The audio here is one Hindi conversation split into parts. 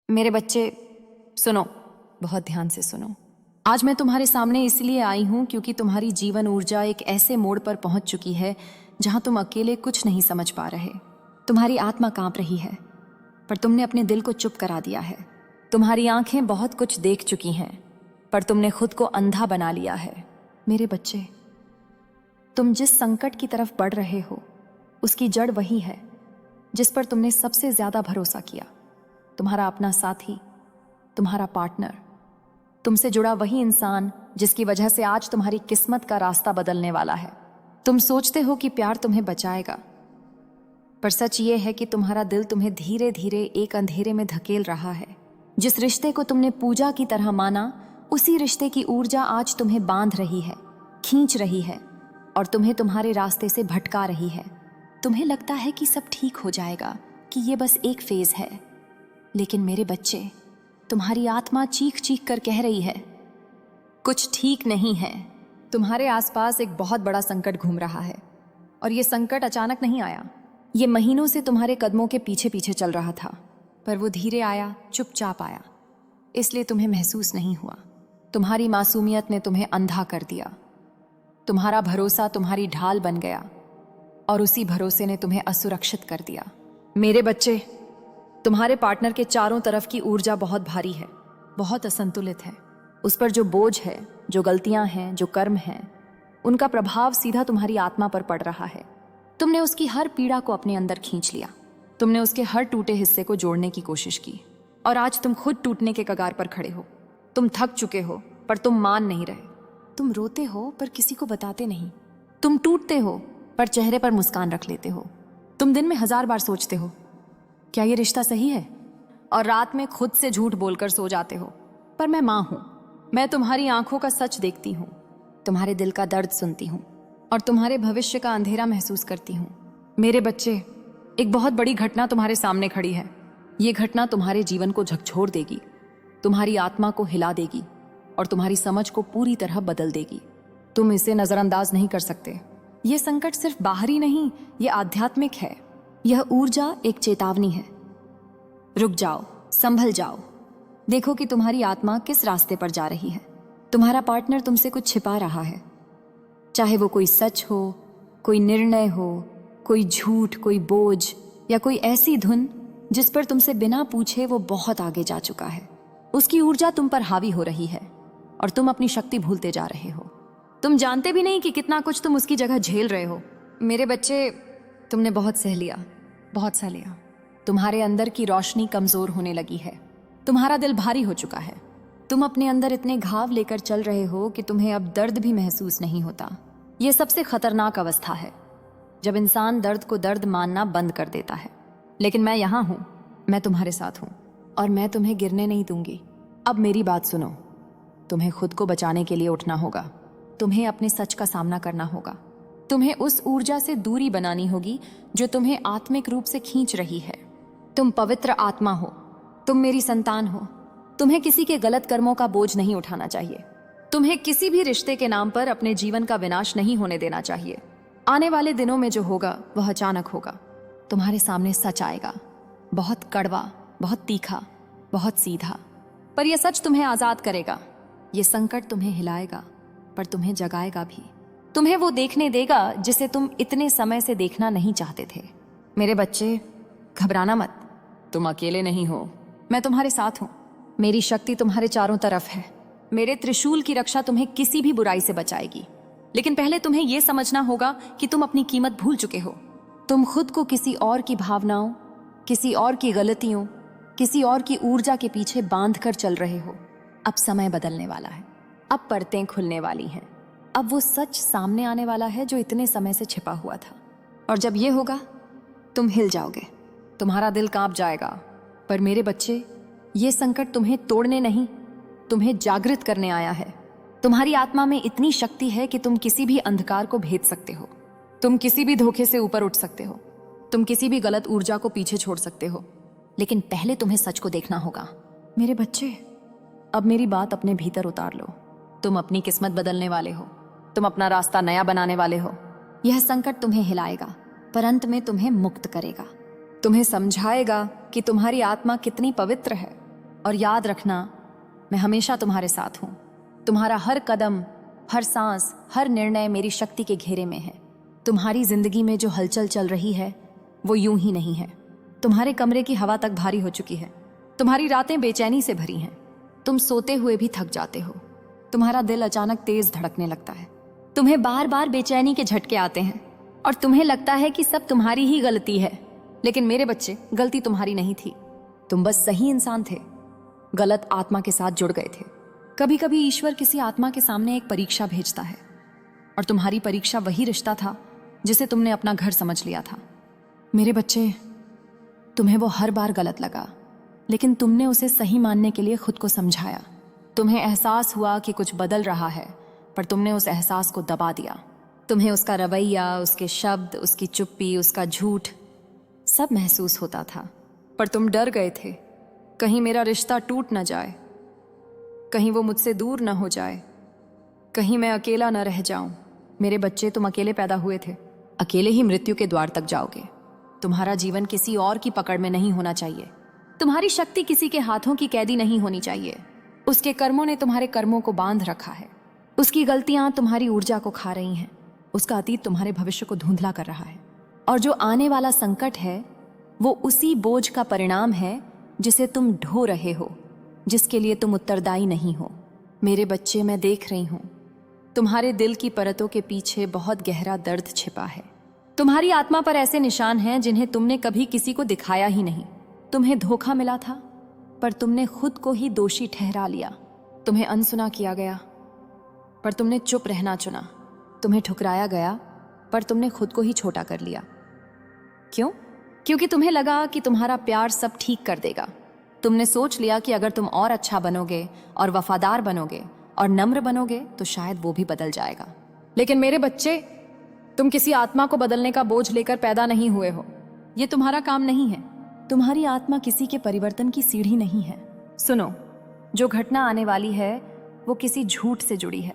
मेरे बच्चे सुनो, बहुत ध्यान से सुनो। आज मैं तुम्हारे सामने इसलिए आई हूं क्योंकि तुम्हारी जीवन ऊर्जा एक ऐसे मोड़ पर पहुंच चुकी है जहां तुम अकेले कुछ नहीं समझ पा रहे। तुम्हारी आत्मा कांप रही है, पर तुमने अपने दिल को चुप करा दिया है। तुम्हारी आंखें बहुत कुछ देख चुकी हैं, पर तुमने खुद को अंधा बना लिया है। मेरे बच्चे, तुम जिस संकट की तरफ बढ़ रहे हो उसकी जड़ वही है जिस पर तुमने सबसे ज्यादा भरोसा किया। तुम्हारा अपना साथी, तुम्हारा पार्टनर, तुमसे जुड़ा वही इंसान जिसकी वजह से आज तुम्हारी किस्मत का रास्ता बदलने वाला है। तुम सोचते हो कि प्यार तुम्हें बचाएगा, पर सच ये है कि तुम्हारा दिल तुम्हें धीरे धीरे एक अंधेरे में धकेल रहा है। जिस रिश्ते को तुमने पूजा की तरह माना, उसी रिश्ते की ऊर्जा आज तुम्हें बांध रही है, खींच रही है और तुम्हें तुम्हारे रास्ते से भटका रही है। तुम्हें लगता है कि सब ठीक हो जाएगा, कि ये बस एक फेज है, लेकिन मेरे बच्चे, तुम्हारी आत्मा चीख चीख कर कह रही है कुछ ठीक नहीं है। तुम्हारे आसपास एक बहुत बड़ा संकट घूम रहा है और ये संकट अचानक नहीं आया। ये महीनों से तुम्हारे कदमों के पीछे पीछे चल रहा था, पर वो धीरे आया, चुपचाप आया, इसलिए तुम्हें महसूस नहीं हुआ। तुम्हारी मासूमियत ने तुम्हें अंधा कर दिया। तुम्हारा भरोसा तुम्हारी ढाल बन गया और उसी भरोसे ने तुम्हें असुरक्षित कर दिया। मेरे बच्चे, तुम्हारे पार्टनर के चारों तरफ की ऊर्जा बहुत भारी है, बहुत असंतुलित है। उस पर जो बोझ है, जो गलतियां हैं, जो कर्म हैं, उनका प्रभाव सीधा तुम्हारी आत्मा पर पड़ रहा है। तुमने उसकी हर पीड़ा को अपने अंदर खींच लिया। तुमने उसके हर टूटे हिस्से को जोड़ने की कोशिश की और आज तुम खुद टूटने के कगार पर खड़े हो। तुम थक चुके हो, पर तुम मान नहीं रहे। तुम रोते हो, पर किसी को बताते नहीं। तुम टूटते हो, पर चेहरे पर मुस्कान रख लेते हो। तुम दिन में 1000 बार सोचते हो, क्या ये रिश्ता सही है? और रात में खुद से झूठ बोलकर सो जाते हो। पर मैं मां हूं, मैं तुम्हारी आंखों का सच देखती हूं, तुम्हारे दिल का दर्द सुनती हूं और तुम्हारे भविष्य का अंधेरा महसूस करती हूं। मेरे बच्चे, एक बहुत बड़ी घटना तुम्हारे सामने खड़ी है। ये घटना तुम्हारे जीवन को झकझोर देगी, तुम्हारी आत्मा को हिला देगी और तुम्हारी समझ को पूरी तरह बदल देगी। तुम इसे नजरअंदाज नहीं कर सकते। ये संकट सिर्फ बाहरी नहीं, ये आध्यात्मिक है। यह ऊर्जा एक चेतावनी है। रुक जाओ, संभल जाओ, देखो कि तुम्हारी आत्मा किस रास्ते पर जा रही है। तुम्हारा पार्टनर तुमसे कुछ छिपा रहा है, चाहे वो कोई सच हो, कोई निर्णय हो, कोई झूठ, कोई बोझ या कोई ऐसी धुन जिस पर तुमसे बिना पूछे वो बहुत आगे जा चुका है। उसकी ऊर्जा तुम पर हावी हो रही है और तुम अपनी शक्ति भूलते जा रहे हो। तुम जानते भी नहीं कि कितना कुछ तुम उसकी जगह झेल रहे हो। मेरे बच्चे, तुमने बहुत सह लिया, बहुत सह लिया। तुम्हारे अंदर की रोशनी कमजोर होने लगी है। तुम्हारा दिल भारी हो चुका है। तुम अपने अंदर इतने घाव लेकर चल रहे हो कि तुम्हें अब दर्द भी महसूस नहीं होता। यह सबसे खतरनाक अवस्था है, जब इंसान दर्द को दर्द मानना बंद कर देता है। लेकिन मैं यहां हूं, मैं तुम्हारे साथ हूं और मैं तुम्हें गिरने नहीं दूंगी। अब मेरी बात सुनो। तुम्हें खुद को बचाने के लिए उठना होगा। तुम्हें अपने सच का सामना करना होगा। तुम्हें उस ऊर्जा से दूरी बनानी होगी जो तुम्हें आत्मिक रूप से खींच रही है। तुम पवित्र आत्मा हो, तुम मेरी संतान हो। तुम्हें किसी के गलत कर्मों का बोझ नहीं उठाना चाहिए। तुम्हें किसी भी रिश्ते के नाम पर अपने जीवन का विनाश नहीं होने देना चाहिए। आने वाले दिनों में जो होगा वह अचानक होगा। तुम्हारे सामने सच आएगा, बहुत कड़वा, बहुत तीखा, बहुत सीधा, पर यह सच तुम्हें आजाद करेगा। यह संकट तुम्हें हिलाएगा, पर तुम्हें जगाएगा भी। तुम्हें वो देखने देगा जिसे तुम इतने समय से देखना नहीं चाहते थे। मेरे बच्चे, घबराना मत, तुम अकेले नहीं हो, मैं तुम्हारे साथ हूं। मेरी शक्ति तुम्हारे चारों तरफ है। मेरे त्रिशूल की रक्षा तुम्हें किसी भी बुराई से बचाएगी। लेकिन पहले तुम्हें यह समझना होगा कि तुम अपनी कीमत भूल चुके हो। तुम खुद को किसी और की भावनाओं, किसी और की गलतियों, किसी और की ऊर्जा के पीछे बांध कर चल रहे हो। अब समय बदलने वाला है। अब परतें खुलने वाली हैं। अब वो सच सामने आने वाला है जो इतने समय से छिपा हुआ था। और जब ये होगा, तुम हिल जाओगे, तुम्हारा दिल कांप जाएगा। पर मेरे बच्चे, ये संकट तुम्हें तोड़ने नहीं, तुम्हें जागृत करने आया है। तुम्हारी आत्मा में इतनी शक्ति है कि तुम किसी भी अंधकार को भेद सकते हो। तुम किसी भी धोखे से ऊपर उठ सकते हो। तुम किसी भी गलत ऊर्जा को पीछे छोड़ सकते हो। लेकिन पहले तुम्हें सच को देखना होगा। मेरे बच्चे, अब मेरी बात अपने भीतर उतार लो। तुम अपनी किस्मत बदलने वाले हो। तुम अपना रास्ता नया बनाने वाले हो। यह संकट तुम्हें हिलाएगा, पर अंत में तुम्हें मुक्त करेगा। तुम्हें समझाएगा कि तुम्हारी आत्मा कितनी पवित्र है और याद रखना, मैं हमेशा तुम्हारे साथ हूं। तुम्हारा हर कदम, हर सांस, हर निर्णय मेरी शक्ति के घेरे में है। तुम्हारी जिंदगी में जो हलचल चल रही है वो यूं ही नहीं है। तुम्हारे कमरे की हवा तक भारी हो चुकी है। तुम्हारी रातें बेचैनी से भरी हैं। तुम सोते हुए भी थक जाते हो। तुम्हारा दिल अचानक तेज धड़कने लगता है। तुम्हें बार बार बेचैनी के झटके आते हैं और तुम्हें लगता है कि सब तुम्हारी ही गलती है। लेकिन मेरे बच्चे, गलती तुम्हारी नहीं थी। तुम बस सही इंसान थे, गलत आत्मा के साथ जुड़ गए थे। कभी कभी ईश्वर किसी आत्मा के सामने एक परीक्षा भेजता है और तुम्हारी परीक्षा वही रिश्ता था जिसे तुमने अपना घर समझ लिया था। मेरे बच्चे, तुम्हें वो हर बार गलत लगा, लेकिन तुमने उसे सही मानने के लिए खुद को समझाया। तुम्हें एहसास हुआ कि कुछ बदल रहा है, पर तुमने उस एहसास को दबा दिया। तुम्हें उसका रवैया, उसके शब्द, उसकी चुप्पी, उसका झूठ सब महसूस होता था, पर तुम डर गए थे, कहीं मेरा रिश्ता टूट न जाए, कहीं वो मुझसे दूर न हो जाए, कहीं मैं अकेला न रह जाऊं। मेरे बच्चे, तुम अकेले पैदा हुए थे, अकेले ही मृत्यु के द्वार तक जाओगे। तुम्हारा जीवन किसी और की पकड़ में नहीं होना चाहिए। तुम्हारी शक्ति किसी के हाथों की कैदी नहीं होनी चाहिए। उसके कर्मों ने तुम्हारे कर्मों को बांध रखा है। उसकी गलतियां तुम्हारी ऊर्जा को खा रही हैं। उसका अतीत तुम्हारे भविष्य को धुंधला कर रहा है, और जो आने वाला संकट है वो उसी बोझ का परिणाम है जिसे तुम ढो रहे हो, जिसके लिए तुम उत्तरदायी नहीं हो। मेरे बच्चे, मैं देख रही हूं, तुम्हारे दिल की परतों के पीछे बहुत गहरा दर्द छिपा है। तुम्हारी आत्मा पर ऐसे निशान हैं जिन्हें तुमने कभी किसी को दिखाया ही नहीं। तुम्हें धोखा मिला था, पर तुमने खुद को ही दोषी ठहरा लिया। तुम्हें अनसुना किया गया, पर तुमने चुप रहना चुना। तुम्हें ठुकराया गया, पर तुमने खुद को ही छोटा कर लिया। क्यों? क्योंकि तुम्हें लगा कि तुम्हारा प्यार सब ठीक कर देगा। तुमने सोच लिया कि अगर तुम और अच्छा बनोगे और वफादार बनोगे और नम्र बनोगे तो शायद वो भी बदल जाएगा। लेकिन मेरे बच्चे, तुम किसी आत्मा को बदलने का बोझ लेकर पैदा नहीं हुए हो। ये तुम्हारा काम नहीं है। तुम्हारी आत्मा किसी के परिवर्तन की सीढ़ी नहीं है। सुनो, जो घटना आने वाली है वो किसी झूठ से जुड़ी है।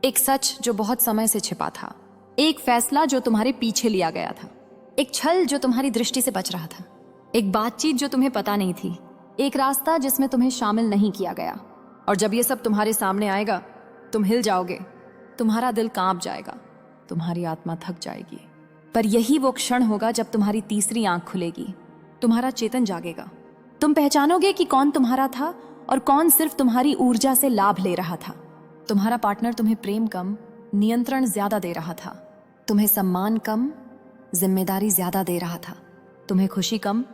एक सच जो बहुत समय से छिपा था, एक फैसला जो तुम्हारे पीछे लिया गया था, एक छल जो तुम्हारी दृष्टि से बच रहा था, एक बातचीत जो तुम्हें पता नहीं थी, एक रास्ता जिसमें तुम्हें शामिल नहीं किया गया। और जब ये सब तुम्हारे सामने आएगा, तुम हिल जाओगे, तुम्हारा दिल कांप जाएगा, तुम्हारी आत्मा थक जाएगी। पर यही वो क्षण होगा जब तुम्हारी तीसरी आंख खुलेगी, तुम्हारा चेतन जागेगा। तुम पहचानोगे कि कौन तुम्हारा था और कौन सिर्फ तुम्हारी ऊर्जा से लाभ ले रहा था। तुम्हारा पार्टनर तुम्हें प्रेम कम, नियंत्रण ज्यादा दे रहा था। तुम्हें सम्मान कम, जिम्मेदारी ज्यादा दे रहा था। तुम्हें खुशी कम,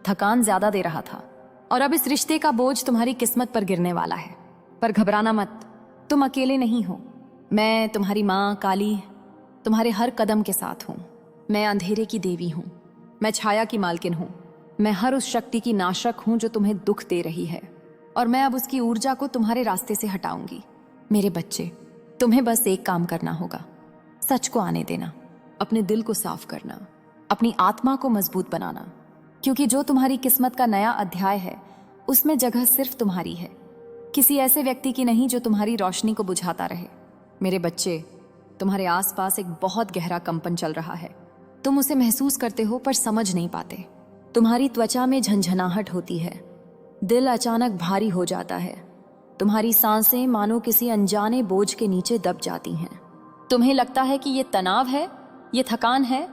थकान ज्यादा दे रहा था। और अब इस रिश्ते का बोझ तुम्हारी किस्मत पर गिरने वाला है। पर घबराना मत, तुम अकेले नहीं हो। मैं, तुम्हारी माँ काली, तुम्हारे हर कदम के साथ हूं। मैं अंधेरे की देवी हूं। मैं छाया की मालकिन हूं। मैं हर उस शक्ति की नाशक हूं जो तुम्हें दुख दे रही है, और मैं अब उसकी ऊर्जा को तुम्हारे रास्ते से हटाऊंगी। मेरे बच्चे, तुम्हें बस एक काम करना होगा, सच को आने देना, अपने दिल को साफ करना, अपनी आत्मा को मजबूत बनाना। क्योंकि जो तुम्हारी किस्मत का नया अध्याय है, उसमें जगह सिर्फ तुम्हारी है, किसी ऐसे व्यक्ति की नहीं जो तुम्हारी रोशनी को बुझाता रहे। मेरे बच्चे, तुम्हारे आसपास एक बहुत गहरा कंपन चल रहा है। तुम उसे महसूस करते हो पर समझ नहीं पाते। तुम्हारी त्वचा में झंझनाहट होती है, दिल अचानक भारी हो जाता है, तुम्हारी सांसें मानो किसी अनजाने बोझ के नीचे दब जाती हैं। तुम्हें लगता है कि ये तनाव है, ये थकान है।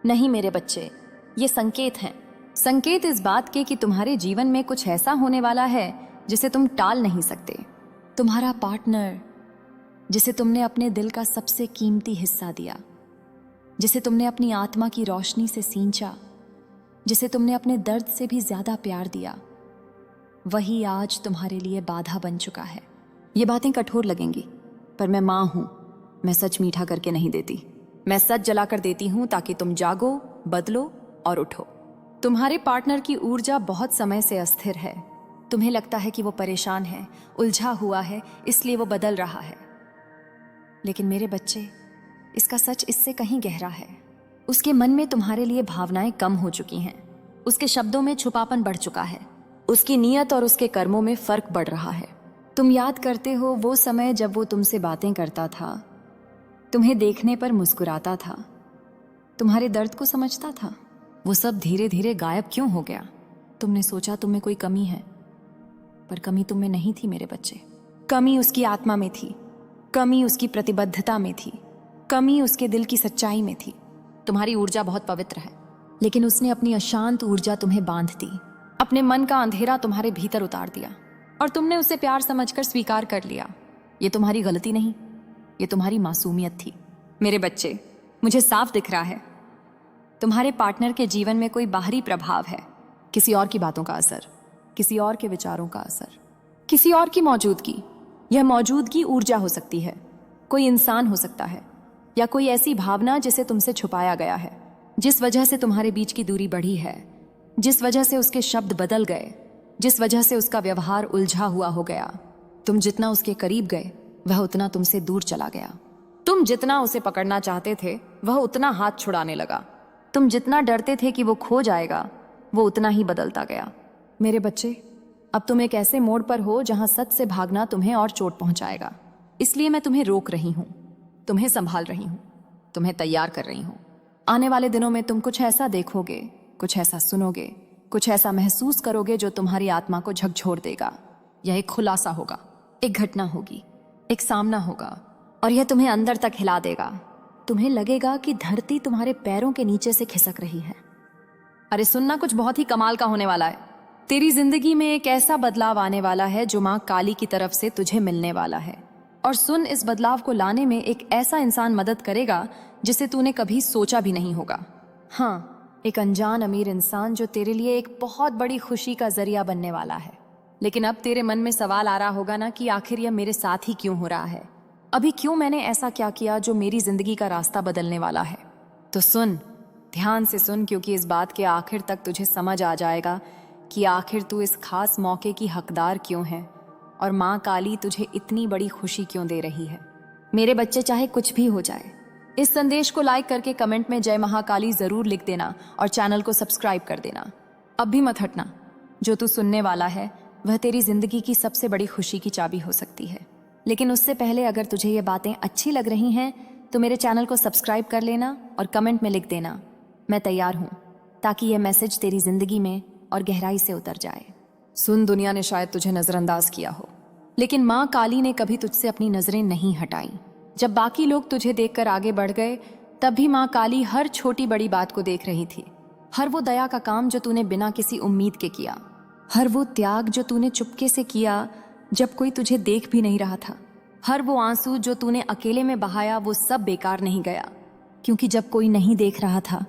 नहीं मेरे बच्चे, ये संकेत हैं। संकेत इस बात के कि तुम्हारे जीवन में कुछ ऐसा होने वाला है जिसे तुम टाल नहीं सकते। तुम्हारा पार्टनर, जिसे तुमने अपने दिल का सबसे कीमती हिस्सा दिया, जिसे तुमने अपनी आत्मा की रोशनी से सींचा, जिसे तुमने अपने दर्द से भी ज्यादा प्यार दिया, वही आज तुम्हारे लिए बाधा बन चुका है। ये बातें कठोर लगेंगी, पर मैं माँ हूं। मैं सच मीठा करके नहीं देती। मैं सच जलाकर देती हूं ताकि तुम जागो, बदलो और उठो। तुम्हारे पार्टनर की ऊर्जा बहुत समय से अस्थिर है। तुम्हें लगता है कि वो परेशान है, उलझा हुआ है, इसलिए वो बदल रहा है। लेकिन मेरे बच्चे, इसका सच इससे कहीं गहरा है। उसके मन में तुम्हारे लिए भावनाएं कम हो चुकी हैं। उसके शब्दों में छुपापन बढ़ चुका है। उसकी नीयत और उसके कर्मों में फर्क बढ़ रहा है। तुम याद करते हो वो समय जब वो तुमसे बातें करता था, तुम्हें देखने पर मुस्कुराता था, तुम्हारे दर्द को समझता था। वो सब धीरे धीरे गायब क्यों हो गया? तुमने सोचा तुम में कोई कमी है, पर कमी तुम में नहीं थी मेरे बच्चे। कमी उसकी आत्मा में थी, कमी उसकी प्रतिबद्धता में थी, कमी उसके दिल की सच्चाई में थी। तुम्हारी ऊर्जा बहुत पवित्र है, लेकिन उसने अपनी अशांत ऊर्जा तुम्हें बांध दी, अपने मन का अंधेरा तुम्हारे भीतर उतार दिया और तुमने उसे प्यार समझकर स्वीकार कर लिया। ये तुम्हारी गलती नहीं, ये तुम्हारी मासूमियत थी। मेरे बच्चे, मुझे साफ दिख रहा है तुम्हारे पार्टनर के जीवन में कोई बाहरी प्रभाव है, किसी और की बातों का असर, किसी और के विचारों का असर, किसी और की मौजूदगी। यह मौजूदगी ऊर्जा हो सकती है, कोई इंसान हो सकता है, या कोई ऐसी भावना जिसे तुमसे छुपाया गया है, जिस वजह से तुम्हारे बीच की दूरी बढ़ी है, जिस वजह से उसके शब्द बदल गए, जिस वजह से उसका व्यवहार उलझा हुआ हो गया। तुम जितना उसके करीब गए वह उतना तुमसे दूर चला गया। तुम जितना उसे पकड़ना चाहते थे वह उतना हाथ छुड़ाने लगा। तुम जितना डरते थे कि वो खो जाएगा वो उतना ही बदलता गया। मेरे बच्चे, अब तुम एक ऐसे मोड़ पर हो जहां सच से भागना तुम्हें और चोट पहुंचाएगा। इसलिए मैं तुम्हें रोक रही हूं, तुम्हें संभाल रही हूं, तुम्हें तैयार कर रही हूं। आने वाले दिनों में तुम कुछ ऐसा देखोगे, कुछ ऐसा सुनोगे, कुछ ऐसा महसूस करोगे जो तुम्हारी आत्मा को झकझोर देगा। यह एक खुलासा होगा, एक घटना होगी, एक सामना होगा, और यह तुम्हें अंदर तक हिला देगा। तुम्हें लगेगा कि धरती तुम्हारे पैरों के नीचे से खिसक रही है। अरे सुनना, कुछ बहुत ही कमाल का होने वाला है। तेरी जिंदगी में एक ऐसा बदलाव आने वाला है जो माँ काली की तरफ से तुझे मिलने वाला है। और सुन, इस बदलाव को लाने में एक ऐसा इंसान मदद करेगा जिसे तूने कभी सोचा भी नहीं होगा। हाँ, एक अनजान अमीर इंसान जो तेरे लिए एक बहुत बड़ी खुशी का जरिया बनने वाला है। लेकिन अब तेरे मन में सवाल आ रहा होगा ना कि आखिर यह मेरे साथ ही क्यों हो रहा है? अभी क्यों मैंने ऐसा क्या किया जो मेरी जिंदगी का रास्ता बदलने वाला है? तो सुन, ध्यान से सुन, क्योंकि इस बात के आखिर तक तुझे समझ आ जाएगा कि आखिर तू इस खास मौके की हकदार क्यों है और माँ काली तुझे इतनी बड़ी खुशी क्यों दे रही है। मेरे बच्चे, चाहे कुछ भी हो जाए, इस संदेश को लाइक करके कमेंट में जय महाकाली जरूर लिख देना और चैनल को सब्सक्राइब कर देना। अब भी मत हटना। जो तू सुनने वाला है वह तेरी जिंदगी की सबसे बड़ी खुशी की चाबी हो सकती है। लेकिन उससे पहले अगर तुझे ये बातें अच्छी लग रही हैं तो मेरे चैनल को सब्सक्राइब कर लेना और कमेंट में लिख देना, मैं तैयार हूँ, ताकि यह मैसेज तेरी जिंदगी में और गहराई से उतर जाए। सुन, दुनिया ने शायद तुझे नजरअंदाज किया हो, लेकिन माँ काली ने कभी तुझसे अपनी नजरें नहीं हटाई। जब बाकी लोग तुझे देखकर आगे बढ़ गए, तब भी माँ काली हर छोटी बड़ी बात को देख रही थी। हर वो दया का काम जो तूने बिना किसी उम्मीद के किया, हर वो त्याग जो तूने चुपके से किया जब कोई तुझे देख भी नहीं रहा था, हर वो आंसू जो तूने अकेले में बहाया, वो सब बेकार नहीं गया। क्योंकि जब कोई नहीं देख रहा था,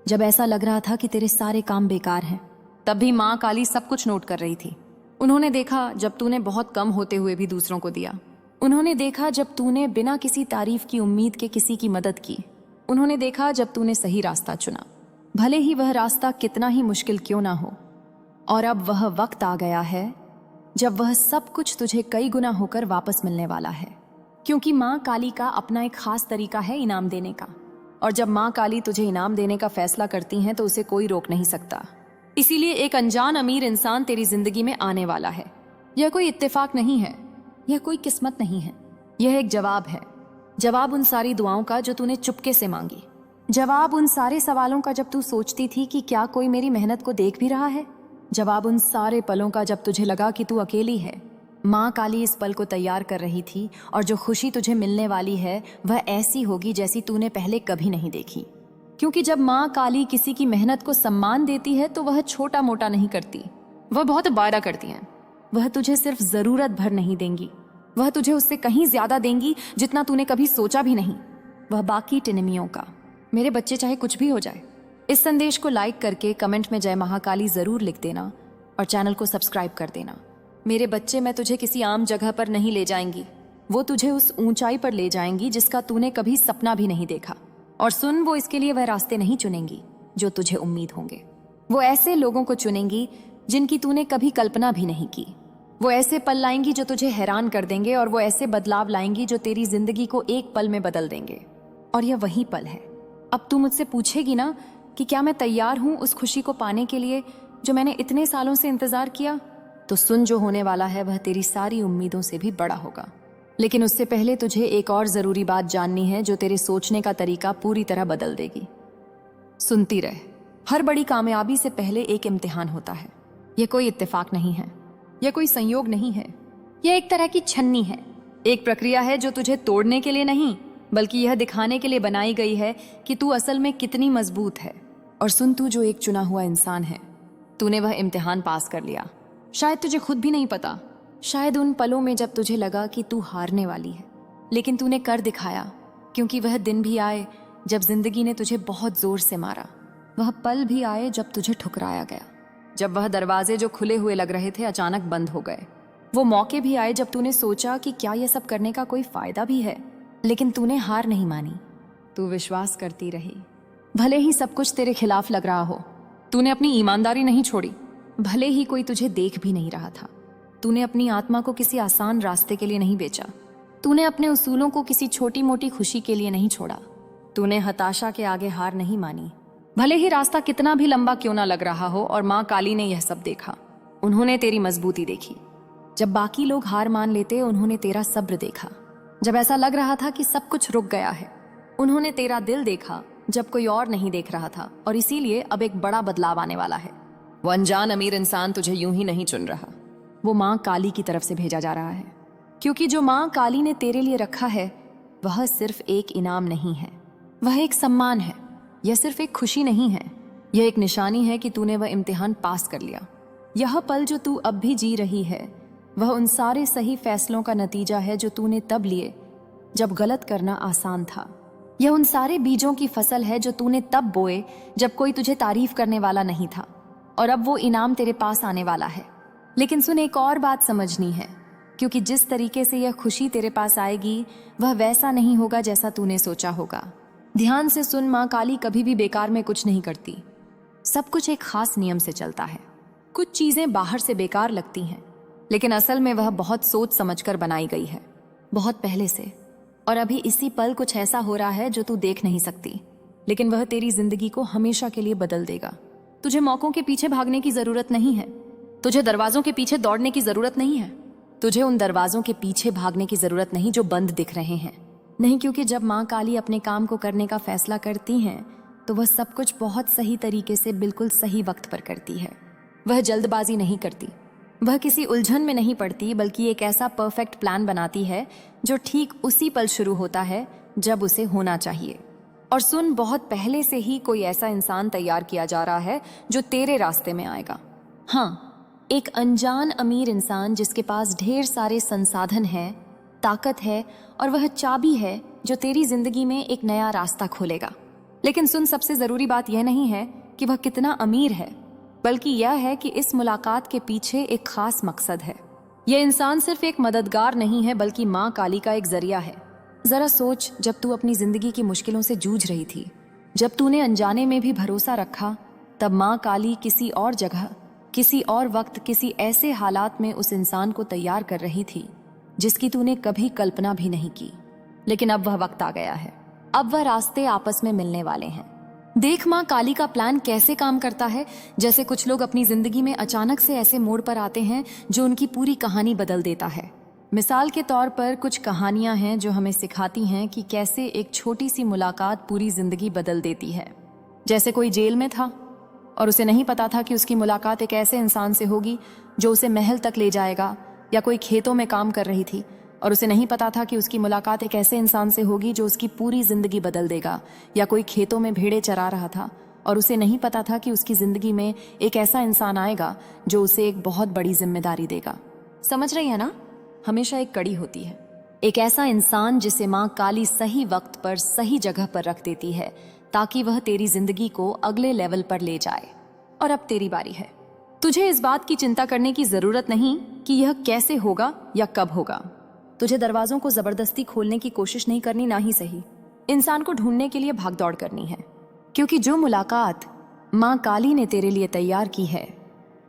जब ऐसा लग रहा था कि तेरे सारे काम बेकार हैं, तब भी माँ काली सब कुछ नोट कर रही थी। उन्होंने देखा जब तूने बहुत कम होते हुए भी दूसरों को दिया। उन्होंने देखा जब तूने बिना किसी तारीफ की उम्मीद के किसी की मदद की। उन्होंने देखा जब तूने सही रास्ता चुना, भले ही वह रास्ता कितना ही मुश्किल क्यों ना हो। और अब वह वक्त आ गया है जब वह सब कुछ तुझे कई गुना होकर वापस मिलने वाला है। क्योंकि माँ काली का अपना एक खास तरीका है इनाम देने का, और जब माँ काली तुझे इनाम देने का फैसला करती हैं तो उसे कोई रोक नहीं सकता। इसीलिए एक अनजान अमीर इंसान तेरी जिंदगी में आने वाला है। यह कोई इत्तेफाक नहीं है, यह कोई किस्मत नहीं है, यह एक जवाब है। जवाब उन सारी दुआओं का जो तूने चुपके से मांगी। जवाब उन सारे सवालों का जब तू सोचती थी कि क्या कोई मेरी मेहनत को देख भी रहा है। जवाब उन सारे पलों का जब तुझे लगा कि तू अकेली है। माँ काली इस पल को तैयार कर रही थी, और जो खुशी तुझे मिलने वाली है वह ऐसी होगी जैसी तूने पहले कभी नहीं देखी। क्योंकि जब माँ काली किसी की मेहनत को सम्मान देती है तो वह छोटा मोटा नहीं करती, वह बहुत बड़ा करती हैं। वह तुझे सिर्फ जरूरत भर नहीं देंगी, वह तुझे उससे कहीं ज्यादा देंगी जितना तूने कभी सोचा भी नहीं, वह बाकी टिनमियों का। मेरे बच्चे, चाहे कुछ भी हो जाए, इस संदेश को लाइक करके कमेंट में जय महाकाली जरूर लिख देना और चैनल को सब्सक्राइब कर देना। मेरे बच्चे, मैं तुझे किसी आम जगह पर नहीं ले जाएंगी, वो तुझे उस ऊंचाई पर ले जाएंगी जिसका तूने कभी सपना भी नहीं देखा। और सुन, वो इसके लिए वह रास्ते नहीं चुनेंगी जो तुझे उम्मीद होंगे। वो ऐसे लोगों को चुनेंगी जिनकी तूने कभी कल्पना भी नहीं की। वो ऐसे पल लाएंगी जो तुझे हैरान कर देंगे, और वो ऐसे बदलाव लाएंगी जो तेरी जिंदगी को एक पल में बदल देंगे। और यह वही पल है। अब तू मुझसे पूछेगी ना कि क्या मैं तैयार हूं उस खुशी को पाने के लिए जो मैंने इतने सालों से इंतजार किया? तो सुन, जो होने वाला है वह तेरी सारी उम्मीदों से भी बड़ा होगा। लेकिन उससे पहले तुझे एक और जरूरी बात जाननी है जो तेरे सोचने का तरीका पूरी तरह बदल देगी। सुनती रह, हर बड़ी कामयाबी से पहले एक इम्तिहान होता है। यह कोई इत्तेफाक नहीं है, यह कोई संयोग नहीं है, यह एक तरह की छन्नी है, एक प्रक्रिया है जो तुझे तोड़ने के लिए नहीं बल्कि यह दिखाने के लिए बनाई गई है कि तू असल में कितनी मजबूत है। और सुन, तू जो एक चुना हुआ इंसान है, तूने वह इम्तिहान पास कर लिया। शायद तुझे खुद भी नहीं पता, शायद उन पलों में जब तुझे लगा कि तू हारने वाली है, लेकिन तूने कर दिखाया, क्योंकि वह दिन भी आए जब जिंदगी ने तुझे बहुत जोर से मारा। वह पल भी आए जब तुझे ठुकराया गया, जब वह दरवाजे जो खुले हुए लग रहे थे अचानक बंद हो गए। वो मौके भी आए जब तूने सोचा कि क्या यह सब करने का कोई फायदा भी है, लेकिन तूने हार नहीं मानी। तू विश्वास करती रही, भले ही सब कुछ तेरे खिलाफ लग रहा हो। तूने अपनी ईमानदारी नहीं छोड़ी, भले ही कोई तुझे देख भी नहीं रहा था। तूने अपनी आत्मा को किसी आसान रास्ते के लिए नहीं बेचा। तूने अपने उसूलों को किसी छोटी मोटी खुशी के लिए नहीं छोड़ा। तूने हताशा के आगे हार नहीं मानी, भले ही रास्ता कितना भी लंबा क्यों ना लग रहा हो। और माँ काली ने यह सब देखा, उन्होंने तेरी मजबूती देखी। जब बाकी लोग हार मान लेते, उन्होंने तेरा सब्र देखा। जब ऐसा लग रहा था कि सब कुछ रुक गया है, उन्होंने तेरा दिल देखा जब कोई और नहीं देख रहा था। और इसीलिए अब एक बड़ा बदलाव आने वाला है। वो अनजान अमीर इंसान तुझे यूं ही नहीं चुन रहा, वो माँ काली की तरफ से भेजा जा रहा है। क्योंकि जो माँ काली ने तेरे लिए रखा है वह सिर्फ एक इनाम नहीं है, वह एक सम्मान है। यह सिर्फ एक खुशी नहीं है, यह एक निशानी है कि तूने वह इम्तिहान पास कर लिया। यह पल जो तू अब भी जी रही है, वह उन सारे सही फैसलों का नतीजा है जो तूने तब लिए जब गलत करना आसान था। यह उन सारे बीजों की फसल है जो तूने तब बोए जब कोई तुझे तारीफ करने वाला नहीं था। और अब वो इनाम तेरे पास आने वाला है। लेकिन सुन, एक और बात समझनी है, क्योंकि जिस तरीके से यह खुशी तेरे पास आएगी वह वैसा नहीं होगा जैसा तूने सोचा होगा। ध्यान से सुन, माँ काली कभी भी बेकार में कुछ नहीं करती। सब कुछ एक खास नियम से चलता है। कुछ चीजें बाहर से बेकार लगती हैं, लेकिन असल में वह बहुत सोच समझकर बनाई गई है, बहुत पहले से। और अभी इसी पल कुछ ऐसा हो रहा है जो तू देख नहीं सकती, लेकिन वह तेरी जिंदगी को हमेशा के लिए बदल देगा। तुझे मौकों के पीछे भागने की जरूरत नहीं है, तुझे दरवाजों के पीछे दौड़ने की जरूरत नहीं है, तुझे उन दरवाजों के पीछे भागने की जरूरत नहीं जो बंद दिख रहे हैं। नहीं, क्योंकि जब माँ काली अपने काम को करने का फैसला करती हैं तो वह सब कुछ बहुत सही तरीके से बिल्कुल सही वक्त पर करती है। वह जल्दबाजी नहीं करती, वह किसी उलझन में नहीं पड़ती, बल्कि एक ऐसा परफेक्ट प्लान बनाती है जो ठीक उसी पल शुरू होता है जब उसे होना चाहिए। और सुन, बहुत पहले से ही कोई ऐसा इंसान तैयार किया जा रहा है जो तेरे रास्ते में आएगा। हाँ, एक अनजान अमीर इंसान जिसके पास ढेर सारे संसाधन हैं, ताकत है, और वह चाबी है जो तेरी जिंदगी में एक नया रास्ता खोलेगा। लेकिन सुन, सबसे जरूरी बात यह नहीं है कि वह कितना अमीर है, बल्कि यह है कि इस मुलाकात के पीछे एक खास मकसद है। यह इंसान सिर्फ एक मददगार नहीं है, बल्कि माँ काली का एक जरिया है। जरा सोच, जब तू अपनी जिंदगी की मुश्किलों से जूझ रही थी, जब तूने अनजाने में भी भरोसा रखा, तब माँ काली किसी और जगह, किसी और वक्त, किसी ऐसे हालात में उस इंसान को तैयार कर रही थी जिसकी तूने कभी कल्पना भी नहीं की। लेकिन अब वह वक्त आ गया है, अब वह रास्ते आपस में मिलने वाले हैं। देख, माँ काली का प्लान कैसे काम करता है। जैसे कुछ लोग अपनी जिंदगी में अचानक से ऐसे मोड़ पर आते हैं जो उनकी पूरी कहानी बदल देता है। मिसाल के तौर पर कुछ कहानियां हैं जो हमें सिखाती हैं कि कैसे एक छोटी सी मुलाकात पूरी जिंदगी बदल देती है। जैसे कोई जेल में था और उसे नहीं पता था कि उसकी मुलाकात एक ऐसे इंसान से होगी जो उसे महल तक ले जाएगा, या कोई खेतों में काम कर रही थी और उसे नहीं पता था कि उसकी मुलाकात एक ऐसे इंसान से होगी जो उसकी पूरी जिंदगी बदल देगा, या कोई खेतों में भेड़ें चरा रहा था और उसे नहीं पता था कि उसकी जिंदगी में एक ऐसा इंसान आएगा जो उसे एक बहुत बड़ी जिम्मेदारी देगा। समझ रही है ना? हमेशा एक कड़ी होती है, एक ऐसा इंसान जिसे माँ काली सही वक्त पर सही जगह पर रख देती है ताकि वह तेरी जिंदगी को अगले लेवल पर ले जाए। और अब तेरी बारी है। तुझे इस बात की चिंता करने की जरूरत नहीं कि यह कैसे होगा या कब होगा। तुझे दरवाजों को जबरदस्ती खोलने की कोशिश नहीं करनी, ना ही सही इंसान को ढूंढने के लिए भागदौड़ करनी है। क्योंकि जो मुलाकात माँ काली ने तेरे लिए तैयार की है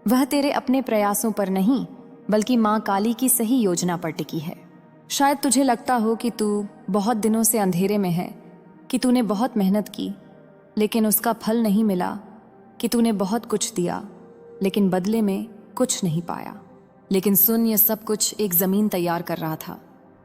वह तेरे अपने प्रयासों पर नहीं, बल्कि माँ काली की सही योजना पर टिकी है। शायद तुझे लगता हो कि तू बहुत दिनों से अंधेरे में है, कि तूने बहुत मेहनत की लेकिन उसका फल नहीं मिला, कि तूने बहुत कुछ दिया लेकिन बदले में कुछ नहीं पाया। लेकिन सुन, ये सब कुछ एक जमीन तैयार कर रहा था,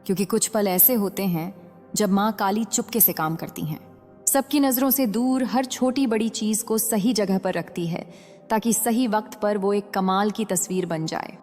क्योंकि कुछ पल ऐसे होते हैं जब माँ काली चुपके से काम करती हैं, सबकी नजरों से दूर, हर छोटी बड़ी चीज को सही जगह पर रखती है ताकि सही वक्त पर वो एक कमाल की तस्वीर बन जाए।